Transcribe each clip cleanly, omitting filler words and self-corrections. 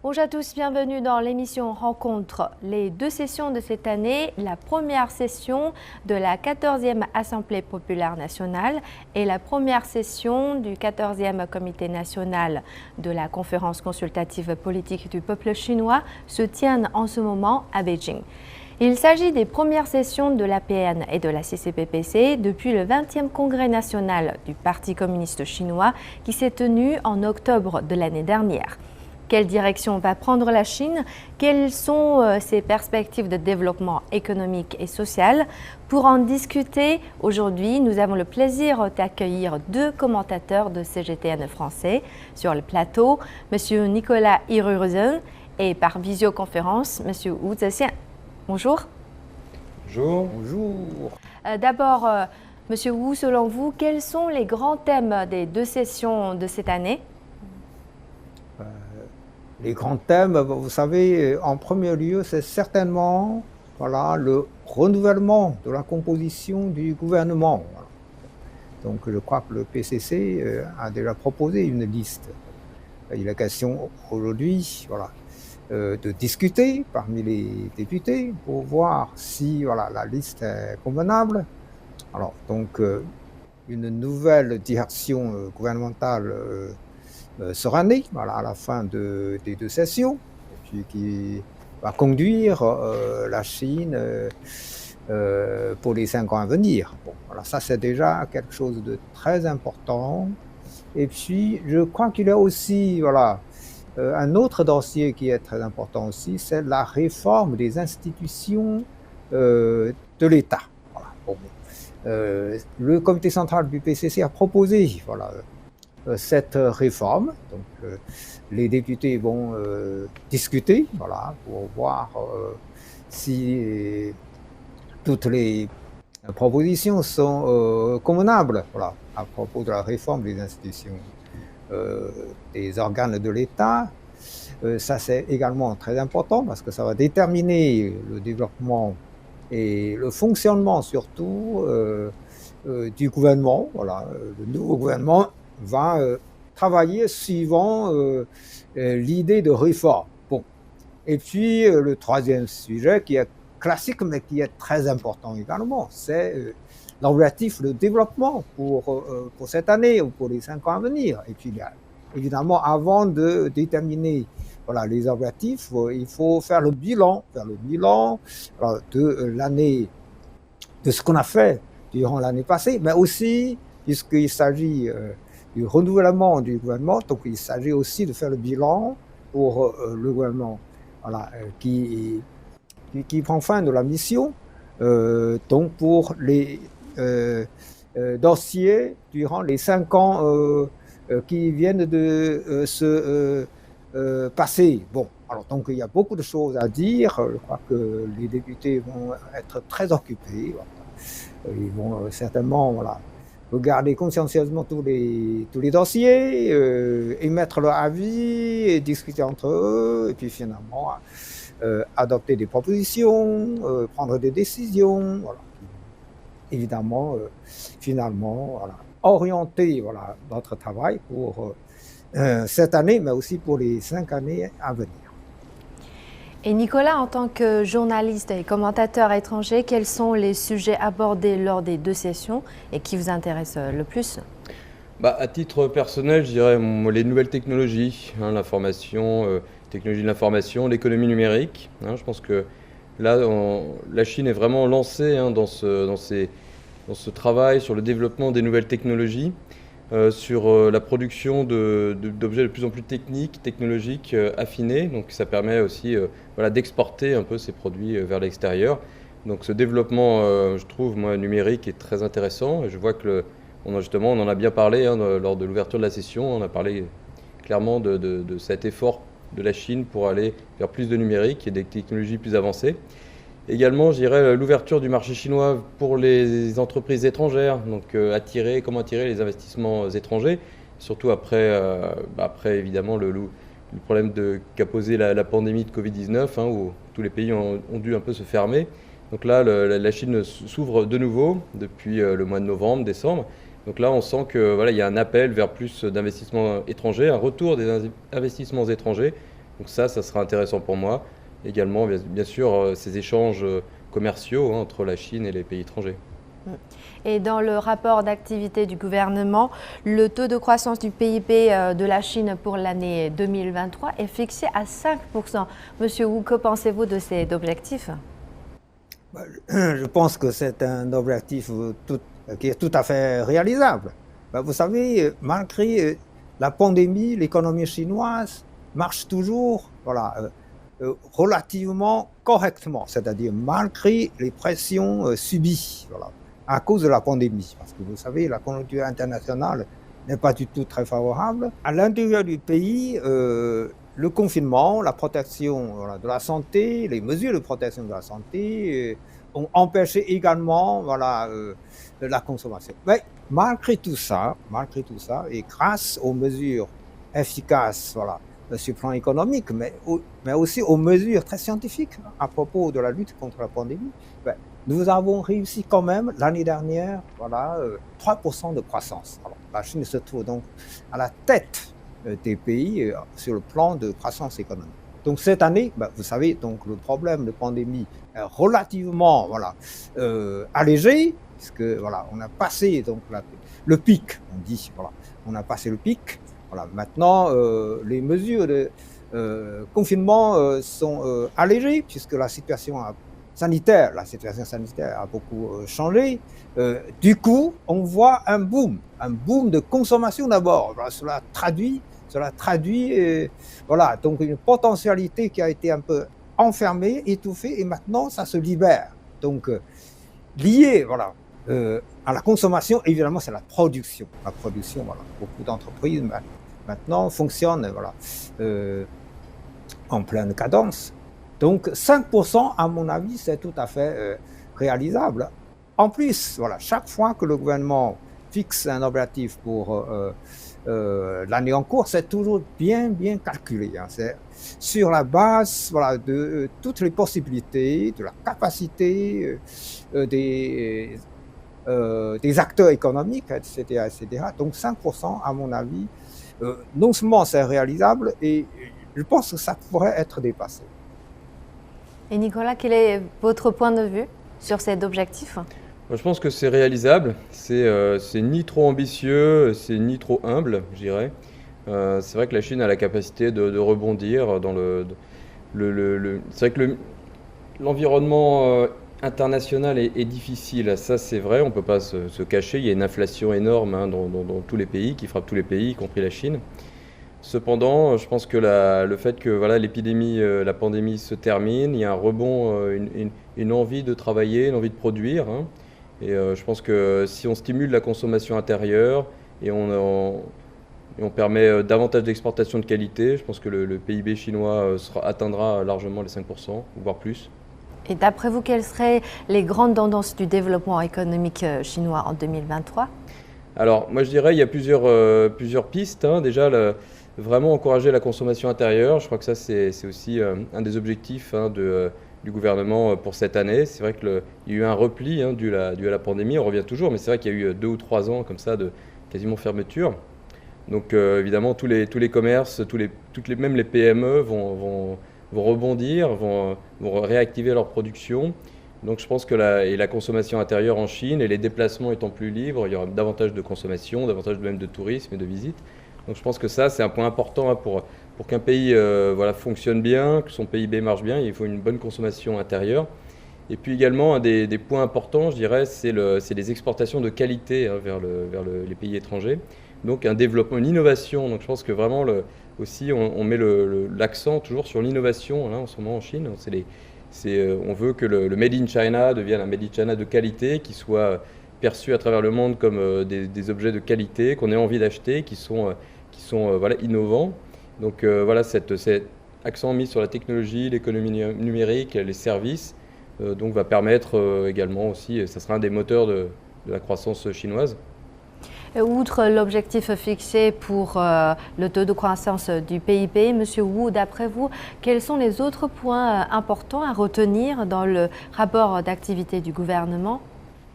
Bonjour à tous, bienvenue dans l'émission Rencontre. Les deux sessions de cette année, la première session de la 14e Assemblée populaire nationale et la première session du 14e Comité national de la Conférence consultative politique du peuple chinois se tiennent en ce moment à Beijing. Il s'agit des premières sessions de l'APN et de la CCPPC depuis le 20e Congrès national du Parti communiste chinois qui s'est tenu en octobre de l'année dernière. Quelle direction va prendre la Chine? Quelles sont ses perspectives de développement économique et social? Pour en discuter, aujourd'hui, nous avons le plaisir d'accueillir deux commentateurs de CGTN français sur le plateau, M. Nicolas Iruzen et par visioconférence, M. Wu Zhexian. Bonjour. Bonjour. Bonjour. D'abord, M. Wu, selon vous, quels sont les grands thèmes des deux sessions de cette année? Les grands thèmes, vous savez, en premier lieu, c'est certainement le renouvellement de la composition du gouvernement. Donc je crois que le PCC a déjà proposé une liste. Il est question aujourd'hui de discuter parmi les députés pour voir si la liste est convenable. Alors donc une nouvelle direction gouvernementale sera née à la fin des deux sessions, et puis qui va conduire la Chine pour les 5 ans à venir. Bon, ça c'est déjà quelque chose de très important. Et puis je crois qu'il y a aussi un autre dossier qui est très important aussi, c'est la réforme des institutions de l'État. Le comité central du PCC a proposé cette réforme. Donc, les députés vont discuter pour voir si toutes les propositions sont convenables à propos de la réforme des institutions des organes de l'État. Ça, c'est également très important parce que ça va déterminer le développement et le fonctionnement surtout du gouvernement. Le nouveau gouvernement va travailler suivant l'idée de réforme. Bon. Et puis le troisième sujet qui est classique mais qui est très important également, c'est l'objectif de développement pour cette année ou pour les 5 ans à venir. Et puis évidemment, avant de déterminer les objectifs, il faut faire le bilan de l'année, de ce qu'on a fait durant l'année passée, mais aussi, puisqu'il s'agit du renouvellement du gouvernement, donc il s'agit aussi de faire le bilan pour le gouvernement qui prend fin de la mission, donc pour les dossiers durant les 5 ans qui viennent de se passer. Bon, alors donc il y a beaucoup de choses à dire. Je crois que les députés vont être très occupés. Ils vont certainement regarder consciencieusement tous les dossiers, émettre leur avis, et discuter entre eux, et puis finalement adopter des propositions, prendre des décisions. Évidemment, finalement, orienter notre travail pour cette année, mais aussi pour les 5 années à venir. Et Nicolas, en tant que journaliste et commentateur étranger, quels sont les sujets abordés lors des deux sessions et qui vous intéressent le plus? À titre personnel, je dirais les nouvelles technologies, l'information, technologie de l'information, l'économie numérique. Je pense que là, la Chine est vraiment lancée dans ce travail sur le développement des nouvelles technologies, sur la production d'objets de plus en plus technologiques, affinés. Donc ça permet aussi d'exporter un peu ces produits vers l'extérieur. Donc ce développement, je trouve, numérique est très intéressant. Et je vois que on en a bien parlé lors de l'ouverture de la session. On a parlé clairement de cet effort de la Chine pour aller vers plus de numérique et des technologies plus avancées. Également, je dirais l'ouverture du marché chinois pour les entreprises étrangères, donc comment attirer les investissements étrangers, surtout après évidemment le problème qu'a posé la pandémie de Covid-19, où tous les pays ont dû un peu se fermer. Donc là, la Chine s'ouvre de nouveau depuis le mois de novembre, décembre. Donc là, on sent que il y a un appel vers plus d'investissements étrangers, un retour des investissements étrangers Donc ça sera intéressant pour moi. Également, bien sûr, ces échanges commerciaux entre la Chine et les pays étrangers. Et dans le rapport d'activité du gouvernement, le taux de croissance du PIB de la Chine pour l'année 2023 est fixé à 5%. Monsieur Wu, que pensez-vous de cet objectif? Je pense que c'est un objectif qui est tout à fait réalisable. Vous savez, malgré la pandémie, l'économie chinoise marche toujours relativement correctement, c'est-à-dire malgré les pressions subies à cause de la pandémie. Parce que vous savez, la conjoncture internationale n'est pas du tout très favorable. À l'intérieur du pays, le confinement, la protection de la santé, les mesures de protection de la santé ont empêché également la consommation. Mais malgré tout ça, et grâce aux mesures efficaces sur le plan économique, mais aussi aux mesures très scientifiques à propos de la lutte contre la pandémie, nous avons réussi quand même l'année dernière 3% de croissance. Alors, la Chine se trouve donc à la tête des pays sur le plan de croissance économique. Donc cette année, vous savez, donc le problème de pandémie est relativement allégé, puisque on a passé donc le pic, on dit, on a passé le pic. Maintenant, les mesures de confinement sont allégées, puisque la situation sanitaire a beaucoup changé. Du coup, on voit un boom de consommation d'abord. Cela traduit donc une potentialité qui a été un peu enfermée, étouffée, et maintenant ça se libère. Donc lié à la consommation, évidemment, c'est la production. Beaucoup d'entreprises maintenant fonctionnent en pleine cadence. Donc 5%, à mon avis, c'est tout à fait réalisable. En plus, chaque fois que le gouvernement fixe un objectif pour l'année en cours, c'est toujours bien calculé. C'est sur la base de toutes les possibilités, de la capacité des acteurs économiques, etc. Donc 5%, à mon avis, non seulement c'est réalisable, et je pense que ça pourrait être dépassé. Et Nicolas, quel est votre point de vue sur cet objectif? Je pense que c'est réalisable. C'est ni trop ambitieux, c'est ni trop humble, je dirais. C'est vrai que la Chine a la capacité de rebondir dans c'est vrai que l'environnement international est difficile. Ça, c'est vrai, on ne peut pas se cacher. Il y a une inflation énorme dans tous les pays, qui frappe tous les pays, y compris la Chine. Cependant, je pense que le fait que l'épidémie, la pandémie se termine, il y a un rebond, une envie de travailler, une envie de produire. Et je pense que si on stimule la consommation intérieure et on permet davantage d'exportation de qualité, je pense que le PIB chinois atteindra largement les 5%, voire plus. Et d'après vous, quelles seraient les grandes tendances du développement économique chinois en 2023? Alors, moi je dirais qu'il y a plusieurs pistes. Déjà, vraiment encourager la consommation intérieure. Je crois que ça, c'est aussi un des objectifs du gouvernement pour cette année. C'est vrai qu'il y a eu un repli dû à la pandémie. On revient toujours, mais c'est vrai qu'il y a eu 2 ou 3 ans comme ça de quasiment fermeture. Donc évidemment, tous les commerces, même les PME vont rebondir, vont réactiver leur production. Donc je pense que la consommation intérieure en Chine et les déplacements étant plus libres, il y aura davantage de consommation, davantage même de tourisme et de visites. Donc je pense que ça, c'est un point important pour qu'un pays fonctionne bien, que son PIB marche bien, il faut une bonne consommation intérieure. Et puis également, un des points importants, je dirais, c'est les exportations de qualité vers les pays étrangers. Donc un développement, une innovation. Donc je pense que vraiment, aussi, on met l'accent toujours sur l'innovation en ce moment en Chine. On veut que le Made in China devienne un Made in China de qualité, qui soit perçu à travers le monde comme des objets de qualité, qu'on ait envie d'acheter, qui sont innovants. Donc cet accent mis sur la technologie, l'économie numérique, les services, donc va permettre également aussi, ça sera un des moteurs de la croissance chinoise. Outre l'objectif fixé pour le taux de croissance du PIB, Monsieur Wu, d'après vous, quels sont les autres points importants à retenir dans le rapport d'activité du gouvernement?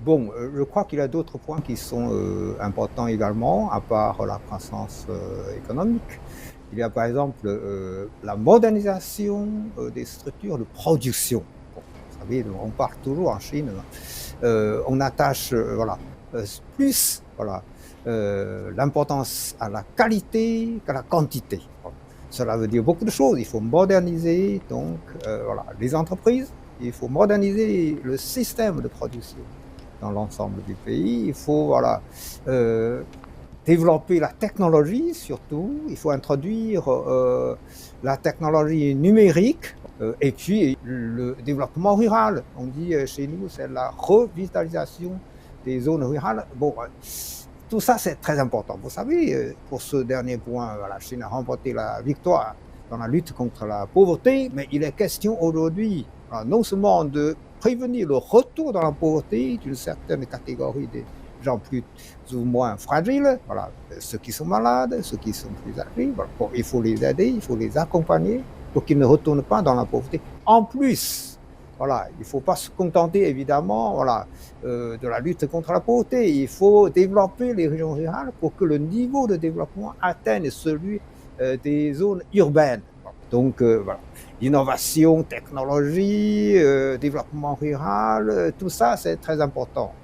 Bon, je crois qu'il y a d'autres points qui sont importants également, à part la croissance économique. Il y a par exemple la modernisation des structures de production. Bon, vous savez, on parle toujours en Chine, on attache plus l'importance à la qualité qu'à la quantité. Bon, cela veut dire beaucoup de choses. Il faut moderniser donc les entreprises, il faut moderniser le système de production dans l'ensemble du pays. Il faut développer la technologie surtout. Il faut introduire la technologie numérique et puis le développement rural. On dit chez nous, c'est la revitalisation des zones rurales. Bon, tout ça, c'est très important. Vous savez, pour ce dernier point, la Chine a remporté la victoire dans la lutte contre la pauvreté, mais il est question aujourd'hui non seulement de prévenir le retour dans la pauvreté d'une certaine catégorie des gens plus ou moins fragiles, ceux qui sont malades, ceux qui sont plus âgés. Bon, il faut les aider, il faut les accompagner pour qu'ils ne retournent pas dans la pauvreté. En plus, il ne faut pas se contenter évidemment de la lutte contre la pauvreté. Il faut développer les régions rurales pour que le niveau de développement atteigne celui des zones urbaines. Donc innovation, technologie, développement rural, tout ça c'est très important.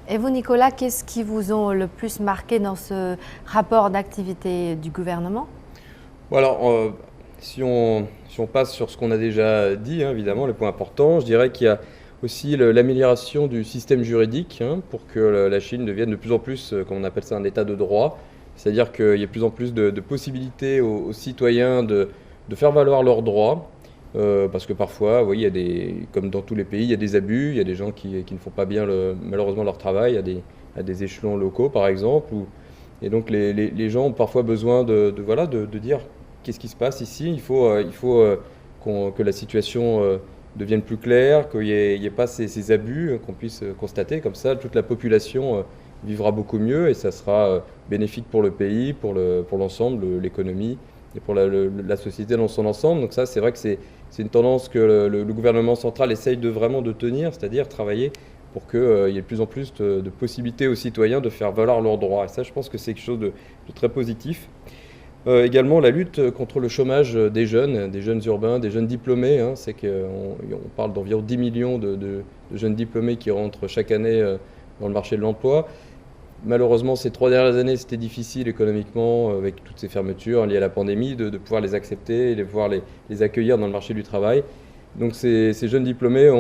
Et vous, Nicolas, qu'est-ce qui vous ont le plus marqué dans ce rapport d'activité du gouvernement? Alors, si on passe sur ce qu'on a déjà dit, évidemment, les points importants, je dirais qu'il y a aussi l'amélioration du système juridique pour que la Chine devienne de plus en plus, comme on appelle ça, un état de droit. C'est-à-dire qu'il y a de plus en plus de possibilités aux citoyens de faire valoir leurs droits. Parce que parfois, vous voyez, comme dans tous les pays, il y a des abus, il y a des gens qui ne font pas bien malheureusement leur travail à des échelons locaux par exemple. Et donc les gens ont parfois besoin de dire qu'est-ce qui se passe ici. Il faut que la situation devienne plus claire, qu'il n'y ait pas ces abus, qu'on puisse constater. Comme ça, toute la population vivra beaucoup mieux et ça sera bénéfique pour le pays, pour l'ensemble, l'économie et pour la société dans son ensemble. Donc ça, c'est vrai que c'est une tendance que le gouvernement central essaye vraiment de tenir, c'est-à-dire travailler pour qu'il y ait de plus en plus de possibilités aux citoyens de faire valoir leurs droits. Et ça, je pense que c'est quelque chose de très positif. Également, la lutte contre le chômage des jeunes urbains, des jeunes diplômés. C'est qu'on parle d'environ 10 millions de jeunes diplômés qui rentrent chaque année dans le marché de l'emploi. Malheureusement, ces 3 dernières années, c'était difficile économiquement avec toutes ces fermetures liées à la pandémie de pouvoir les accepter et de pouvoir les accueillir dans le marché du travail. Donc ces jeunes diplômés,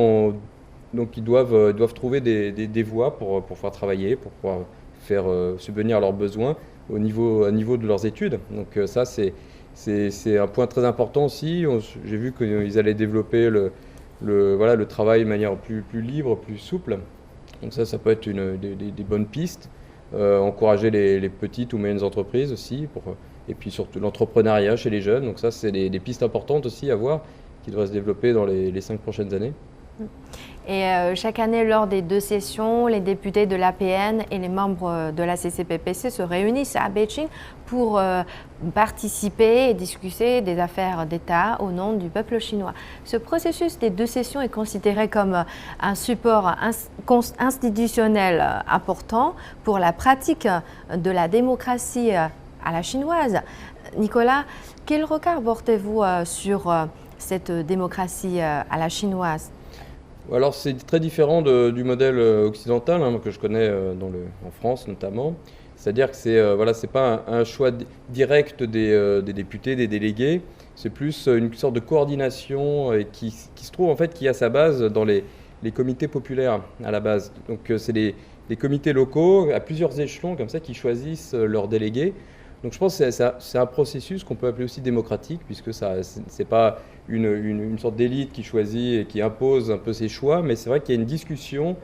ils doivent trouver des voies pour pouvoir travailler, pour pouvoir faire subvenir à leurs besoins au niveau de leurs études. Donc ça, c'est un point très important aussi. J'ai vu qu'ils allaient développer le travail de manière plus libre, plus souple. Donc ça peut être des bonnes pistes. Encourager les petites ou moyennes entreprises aussi, et puis surtout l'entrepreneuriat chez les jeunes. Donc ça, c'est des pistes importantes aussi à voir, qui devraient se développer dans les 5 prochaines années. Et chaque année, lors des 2 sessions, les députés de l'APN et les membres de la CCPPC se réunissent à Beijing pour participer et discuter des affaires d'État au nom du peuple chinois. Ce processus des 2 sessions est considéré comme un support institutionnel important pour la pratique de la démocratie à la chinoise. Nicolas, quel regard portez-vous sur cette démocratie à la chinoise? Alors c'est très différent du modèle occidental que je connais en France notamment. C'est-à-dire que c'est pas un choix direct des députés, des délégués. C'est plus une sorte de coordination qui se trouve en fait qui a sa base dans les comités populaires à la base. Donc c'est des comités locaux à plusieurs échelons comme ça qui choisissent leurs délégués. Donc je pense que c'est un processus qu'on peut appeler aussi démocratique, puisque c'est pas une sorte d'élite qui choisit et qui impose un peu ses choix, mais c'est vrai qu'il y a une discussion,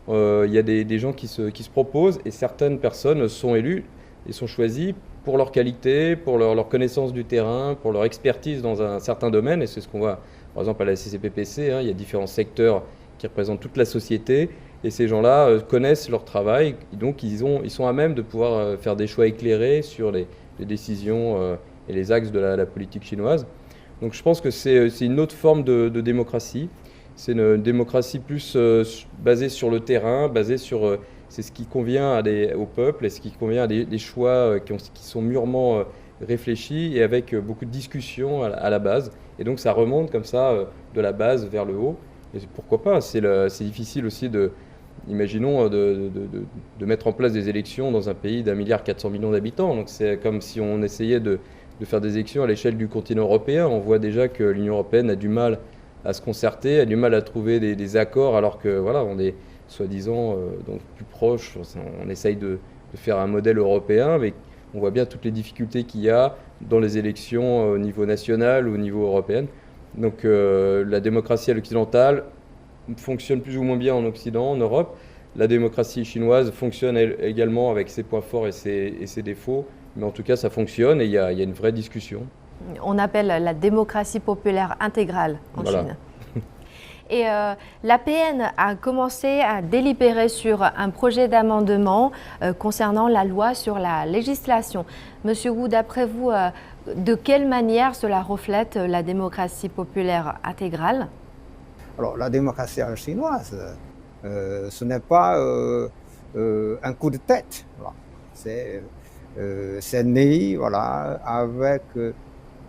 il y a des gens qui se proposent, et certaines personnes sont élues et sont choisies pour leur qualité, pour leur connaissance du terrain, pour leur expertise dans un certain domaine, et c'est ce qu'on voit par exemple à la CCPPC, il y a différents secteurs qui représentent toute la société, et ces gens-là connaissent leur travail, donc ils sont à même de pouvoir faire des choix éclairés sur les décisions et les axes de la politique chinoise. Donc je pense que c'est une autre forme de démocratie. C'est une démocratie plus basée sur le terrain, basée sur c'est ce qui convient au peuple et ce qui convient à des choix qui sont mûrement réfléchi et avec beaucoup de discussions à la base. Et donc ça remonte comme ça de la base vers le haut. Et pourquoi pas? C'est difficile aussi imaginons de mettre en place des élections dans un pays d'1,4 milliard d'habitants. Donc c'est comme si on essayait de faire des élections à l'échelle du continent européen. On voit déjà que l'Union européenne a du mal à se concerter, a du mal à trouver des accords, alors que voilà, on est soi-disant donc plus proche. On essaye de faire un modèle européen, mais on voit bien toutes les difficultés qu'il y a dans les élections au niveau national ou au niveau européen. Donc la démocratie à l'occidentale fonctionne plus ou moins bien en Occident, en Europe. La démocratie chinoise fonctionne également avec ses points forts et ses défauts, mais en tout cas ça fonctionne et il y a une vraie discussion. On appelle la démocratie populaire intégrale en Chine. Et l'APN a commencé à délibérer sur un projet d'amendement concernant la loi sur la législation. Monsieur Wu, d'après vous, de quelle manière cela reflète la démocratie populaire intégrale? Alors, la démocratie chinoise, ce n'est pas un coup de tête. Voilà. C'est né voilà, avec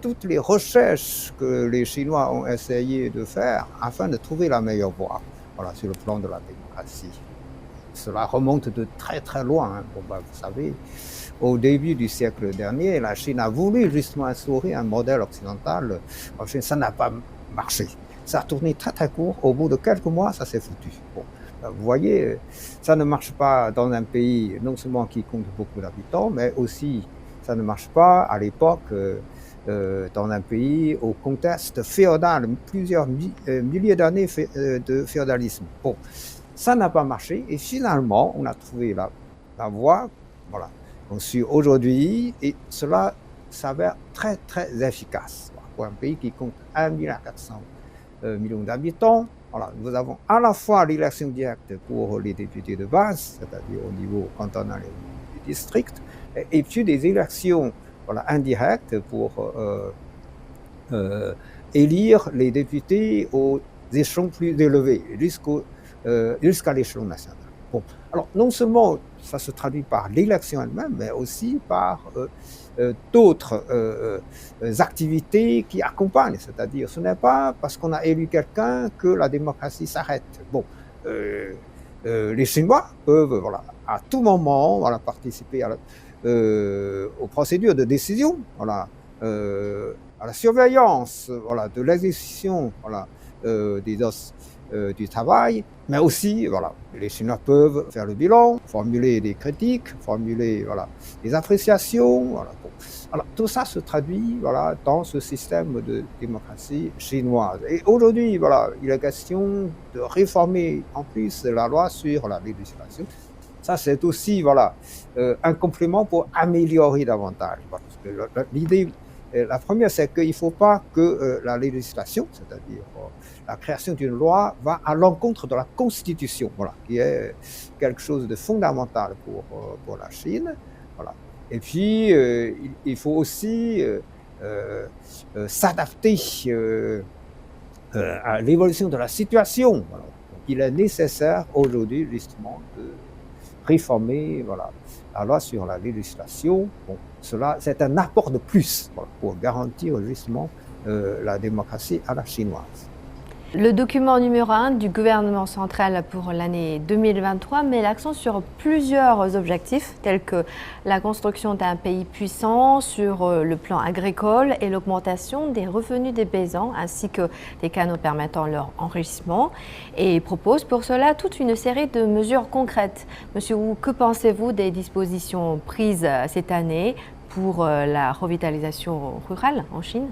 toutes les recherches que les Chinois ont essayé de faire afin de trouver la meilleure voie voilà, sur le plan de la démocratie. Cela remonte de très très loin. Hein. Bon, ben, vous savez, au début du siècle dernier, la Chine a voulu justement instaurer un modèle occidental. En Chine, ça n'a pas marché. Ça a tourné très très court. Au bout de quelques mois, ça s'est foutu. Bon, vous voyez, ça ne marche pas dans un pays non seulement qui compte beaucoup d'habitants, mais aussi ça ne marche pas à l'époque dans un pays au contexte féodal, plusieurs milliers d'années de féodalisme. Bon, ça n'a pas marché et finalement on a trouvé la voie, voilà, qu'on suit aujourd'hui et cela s'avère très très efficace pour un pays qui compte 1,4 milliard d'habitants. Voilà, nous avons à la fois l'élection directe pour les députés de base, c'est-à-dire au niveau cantonal et au niveau du district, et puis des élections voilà, indirectes pour élire les députés aux échelons plus élevés, jusqu'à l'échelon national. Bon, alors non seulement ça se traduit par l'élection elle-même, mais aussi par d'autres activités qui accompagnent. C'est-à-dire, ce n'est pas parce qu'on a élu quelqu'un que la démocratie s'arrête. Bon, les Chinois peuvent, voilà, à tout moment, voilà, participer aux procédures de décision, voilà, à la surveillance, voilà, de l'exécution, voilà, du travail, mais aussi, voilà, les Chinois peuvent faire le bilan, formuler des critiques, formuler, voilà, des appréciations, voilà. Bon. Alors, tout ça se traduit, voilà, dans ce système de démocratie chinoise. Et aujourd'hui, voilà, il est question de réformer en plus la loi sur la législation. Ça, c'est aussi, voilà, un complément pour améliorer davantage. Parce que l'idée, la première, c'est qu'il ne faut pas que la législation, c'est-à-dire la création d'une loi, va à l'encontre de la Constitution, voilà, qui est quelque chose de fondamental pour la Chine. Voilà. Et puis, il faut aussi s'adapter à l'évolution de la situation. Voilà. Donc, il est nécessaire aujourd'hui, justement, de réformer voilà, la loi sur la législation. Bon, cela, c'est un apport de plus voilà, pour garantir justement la démocratie à la chinoise. Le document numéro 1 du gouvernement central pour l'année 2023 met l'accent sur plusieurs objectifs tels que la construction d'un pays puissant sur le plan agricole et l'augmentation des revenus des paysans ainsi que des canaux permettant leur enrichissement et propose pour cela toute une série de mesures concrètes. Monsieur Wu, que pensez-vous des dispositions prises cette année pour la revitalisation rurale en Chine ?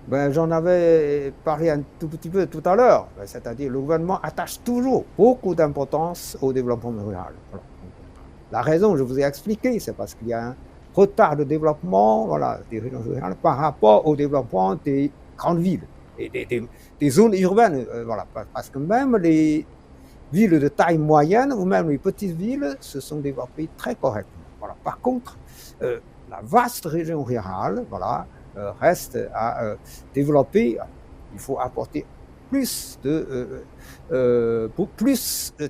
Ben, j'en avais parlé un tout petit peu tout à l'heure, c'est-à-dire le gouvernement attache toujours beaucoup d'importance au développement rural. Voilà. La raison, je vous ai expliqué, c'est parce qu'il y a un retard de développement voilà, des régions rurales par rapport au développement des grandes villes et des zones urbaines. Voilà, parce que même les villes de taille moyenne ou même les petites villes se sont développées très correctement. Voilà. Par contre, la vaste région rurale, voilà, reste à développer. Il faut apporter plus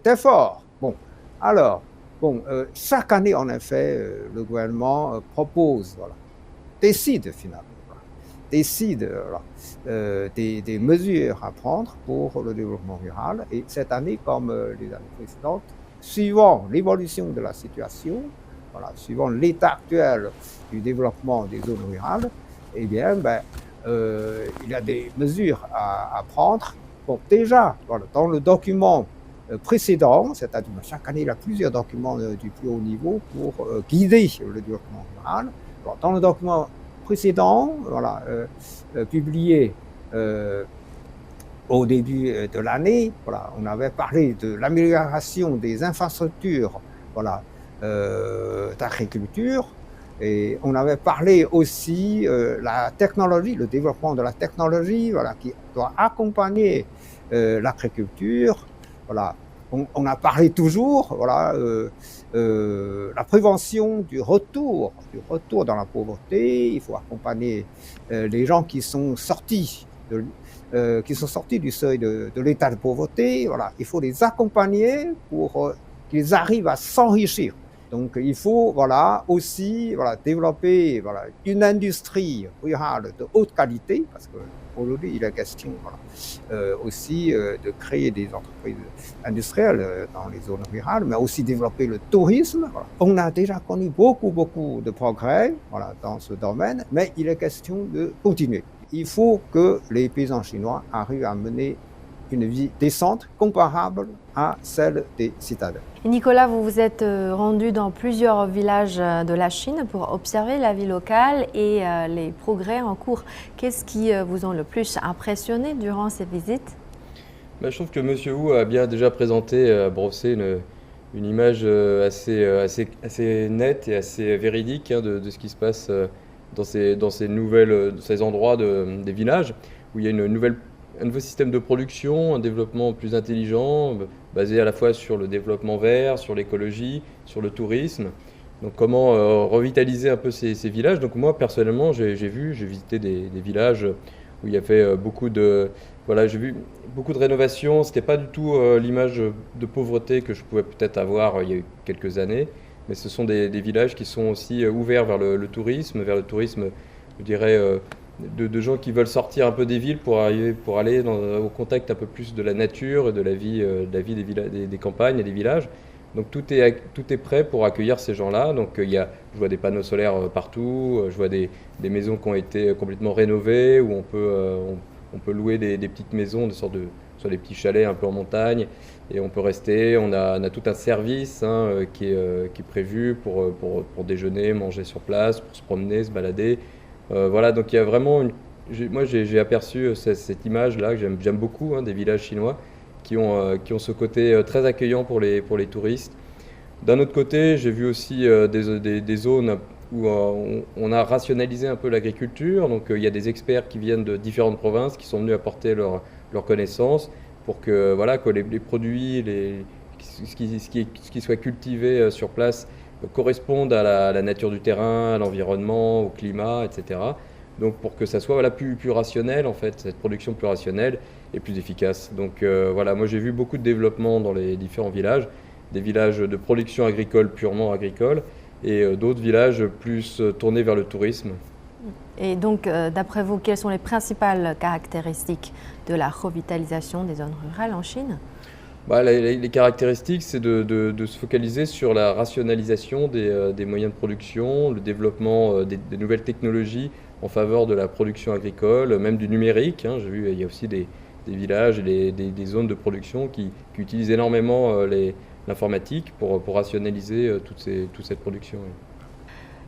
d'efforts. Bon, alors, bon, chaque année, en effet, le gouvernement propose voilà, décide finalement, décide des mesures à prendre pour le développement rural. Et cette année, comme les années précédentes, suivant l'évolution de la situation, suivant l'état actuel du développement des zones rurales, eh bien, il y a des mesures à prendre. Bon, déjà, dans le document précédent, c'est-à-dire chaque année, il y a plusieurs documents du plus haut niveau pour guider le développement rural. Alors, dans le document précédent, publié au début de l'année, on avait parlé de l'amélioration des infrastructures d'agriculture, et on avait parlé aussi la technologie, le développement de la technologie, qui doit accompagner l'agriculture. On a parlé toujours, la prévention du retour dans la pauvreté. Il faut accompagner les gens qui sont sortis du seuil de l'état de pauvreté. Il faut les accompagner pour qu'ils arrivent à s'enrichir. Donc il faut aussi développer une industrie rurale de haute qualité, parce qu'aujourd'hui il est question aussi de créer des entreprises industrielles dans les zones rurales, mais aussi développer le tourisme. On a déjà connu beaucoup de progrès dans ce domaine, mais il est question de continuer. Il faut que les paysans chinois arrivent à mener une vie décente, comparable à celle des citadins. Nicolas, vous vous êtes rendu dans plusieurs villages de la Chine pour observer la vie locale et les progrès en cours. Qu'est-ce qui vous ont le plus impressionné durant ces visites ? Je trouve que M. Wu a bien déjà présenté, brossé une image assez nette et assez véridique de ce qui se passe dans ces endroits des villages où il y a un nouveau système de production, un développement plus intelligent, basé à la fois sur le développement vert, sur l'écologie, sur le tourisme. Donc comment revitaliser un peu ces villages. Donc moi personnellement j'ai visité des villages où il y avait j'ai vu beaucoup de rénovations. C'était pas du tout l'image de pauvreté que je pouvais peut-être avoir il y a eu quelques années, mais ce sont des villages qui sont aussi ouverts vers le tourisme, je dirais, de gens qui veulent sortir un peu des villes pour aller au contact un peu plus de la nature et de la vie des campagnes et des villages. Donc tout est prêt pour accueillir ces gens-là. Donc je vois des panneaux solaires partout, je vois des maisons qui ont été complètement rénovées, où on peut louer des petites maisons, soit des petits chalets un peu en montagne, et on peut rester. On a tout un service qui est prévu pour déjeuner, manger sur place, pour se promener, se balader. Donc il y a vraiment moi j'ai aperçu cette image-là que j'aime beaucoup, des villages chinois qui ont ce côté très accueillant pour les touristes. D'un autre côté, j'ai vu aussi des zones où on a rationalisé un peu l'agriculture. Donc il y a des experts qui viennent de différentes provinces qui sont venus apporter leurs connaissances pour que les produits, ce qui soit cultivé sur place correspondent à la nature du terrain, à l'environnement, au climat, etc. Donc pour que ça soit plus rationnel, en fait, cette production plus rationnelle et plus efficace. Donc moi j'ai vu beaucoup de développement dans les différents villages, des villages de production agricole purement agricole, et d'autres villages plus tournés vers le tourisme. Et donc, d'après vous, quelles sont les principales caractéristiques de la revitalisation des zones rurales en Chine ? Les caractéristiques, c'est de se focaliser sur la rationalisation des moyens de production, le développement des nouvelles technologies en faveur de la production agricole, même du numérique. J'ai vu, il y a aussi des villages et des zones de production qui utilisent énormément l'informatique pour rationaliser toute cette production.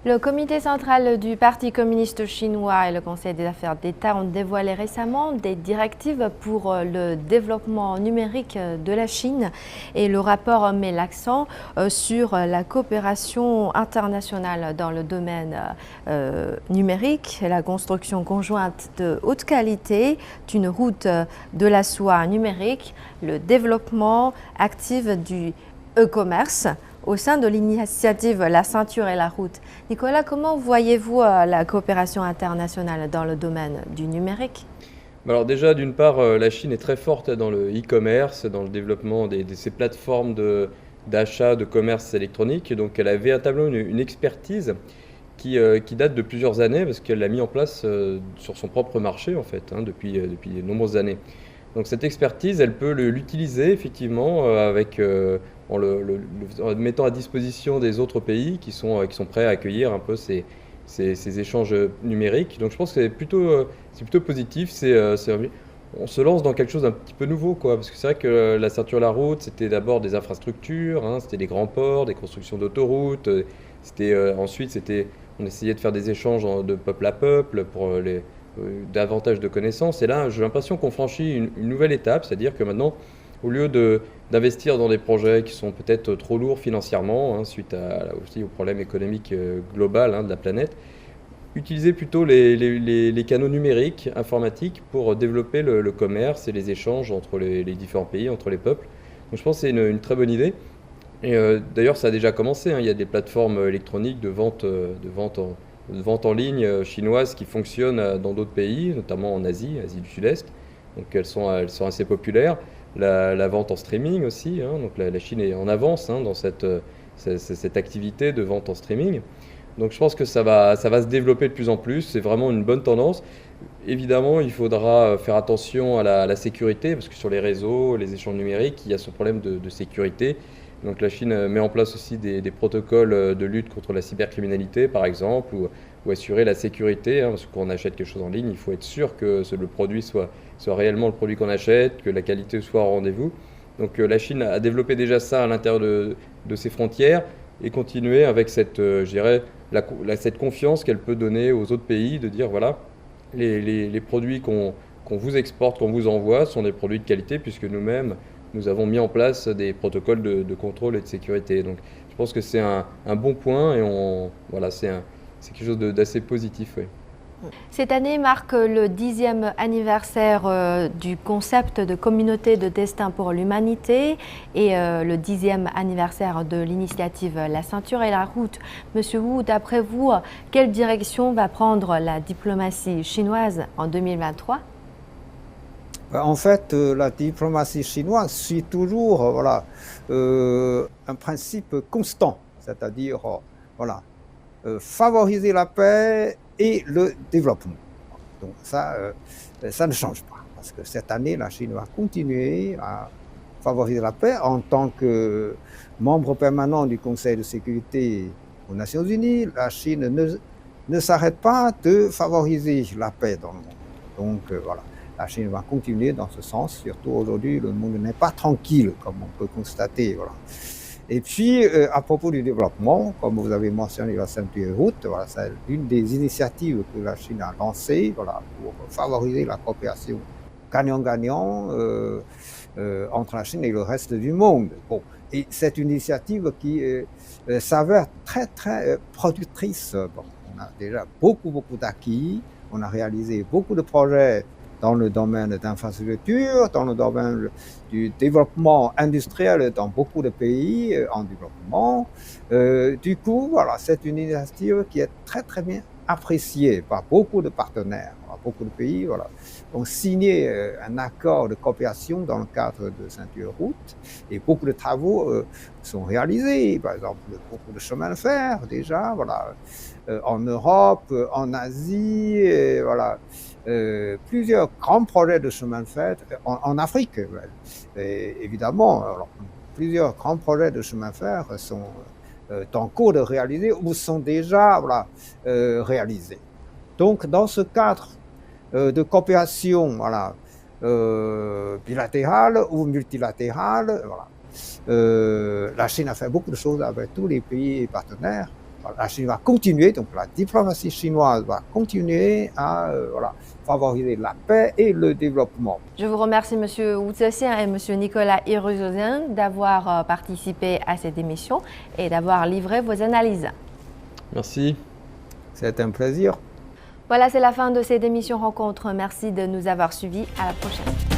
Le comité central du Parti communiste chinois et le Conseil des affaires d'État ont dévoilé récemment des directives pour le développement numérique de la Chine, et le rapport met l'accent sur la coopération internationale dans le domaine numérique, la construction conjointe de haute qualité d'une route de la soie numérique, le développement actif du e-commerce au sein de l'initiative La ceinture et la route. Nicolas, comment voyez-vous la coopération internationale dans le domaine du numérique ? Alors déjà, d'une part, la Chine est très forte dans le e-commerce, dans le développement de ces plateformes d'achat, de commerce électronique. Donc elle a véritablement une expertise qui date de plusieurs années parce qu'elle l'a mis en place sur son propre marché en fait, hein, depuis de nombreuses années. Donc cette expertise, elle peut l'utiliser effectivement en le mettant à disposition des autres pays qui sont prêts à accueillir un peu ces échanges numériques. Donc je pense que c'est plutôt positif. On se lance dans quelque chose d'un petit peu nouveau, quoi, parce que c'est vrai que la ceinture de la route, c'était d'abord des infrastructures, hein, c'était des grands ports, des constructions d'autoroutes. Ensuite, on essayait de faire des échanges de peuple à peuple pour davantage de connaissances. Et là, j'ai l'impression qu'on franchit une nouvelle étape, c'est-à-dire que maintenant, au lieu d'investir dans des projets qui sont peut-être trop lourds financièrement, hein, suite aussi au problème économique global, hein, de la planète, utiliser plutôt les canaux numériques, informatiques, pour développer le commerce et les échanges entre les différents pays, entre les peuples. Donc je pense que c'est une très bonne idée. Et d'ailleurs, ça a déjà commencé, hein. Il y a des plateformes électroniques de vente en ligne chinoises qui fonctionnent dans d'autres pays, notamment en Asie du Sud-Est. Donc elles sont assez populaires. La vente en streaming aussi, hein. Donc la Chine est en avance, hein, dans cette activité de vente en streaming. Donc je pense que ça va se développer de plus en plus, c'est vraiment une bonne tendance. Évidemment, il faudra faire attention à la sécurité, parce que sur les réseaux, les échanges numériques, il y a ce problème de sécurité. Donc la Chine met en place aussi des protocoles de lutte contre la cybercriminalité, par exemple, ou assurer la sécurité, hein, parce que quand on achète quelque chose en ligne, il faut être sûr que le produit soit réellement le produit qu'on achète, que la qualité soit au rendez-vous. Donc la Chine a développé déjà ça à l'intérieur de ses frontières, et continuer avec cette confiance qu'elle peut donner aux autres pays, de dire voilà, les produits qu'on vous exporte, qu'on vous envoie, sont des produits de qualité, puisque nous-mêmes, nous avons mis en place des protocoles de contrôle et de sécurité. Donc je pense que c'est un bon point, et c'est quelque chose d'assez positif. Oui. Cette année marque le 10e anniversaire du concept de communauté de destin pour l'humanité et le 10e anniversaire de l'initiative La ceinture et la route. Monsieur Wu, d'après vous, quelle direction va prendre la diplomatie chinoise en 2023 ? En fait, la diplomatie chinoise suit toujours un principe constant, c'est-à-dire favoriser la paix et le développement. Donc ça ne change pas, parce que cette année, la Chine va continuer à favoriser la paix en tant que membre permanent du Conseil de sécurité aux Nations Unies. La Chine ne s'arrête pas de favoriser la paix dans le monde. Donc la Chine va continuer dans ce sens. Surtout aujourd'hui, le monde n'est pas tranquille, comme on peut constater. Voilà. Et puis, à propos du développement, comme vous avez mentionné la ceinture route, c'est une des initiatives que la Chine a lancées pour favoriser la coopération gagnant-gagnant entre la Chine et le reste du monde. Bon, et c'est une initiative qui s'avère très, très productrice. Bon, on a déjà beaucoup d'acquis, on a réalisé beaucoup de projets dans le domaine d'infrastructure, dans le domaine du développement industriel dans beaucoup de pays en développement. Du coup, c'est une initiative qui est très très bien appréciée par beaucoup de partenaires. Beaucoup de pays ont signé un accord de coopération dans le cadre de ceinture route, et beaucoup de travaux sont réalisés. Par exemple, beaucoup de chemins de fer déjà, en Europe, en Asie, et plusieurs grands projets de chemin de fer en Afrique. Et évidemment, plusieurs grands projets de chemin de fer sont en cours de réaliser ou sont déjà réalisés. Donc, dans ce cadre de coopération bilatérale ou multilatérale, la Chine a fait beaucoup de choses avec tous les pays partenaires. La Chine va continuer, donc la diplomatie chinoise va continuer à favoriser la paix et le développement. Je vous remercie M. Wu Zhexian et M. Nicolas Hiruzozhen d'avoir participé à cette émission et d'avoir livré vos analyses. Merci. C'est un plaisir. Voilà, c'est la fin de cette émission Rencontre. Merci de nous avoir suivis. À la prochaine.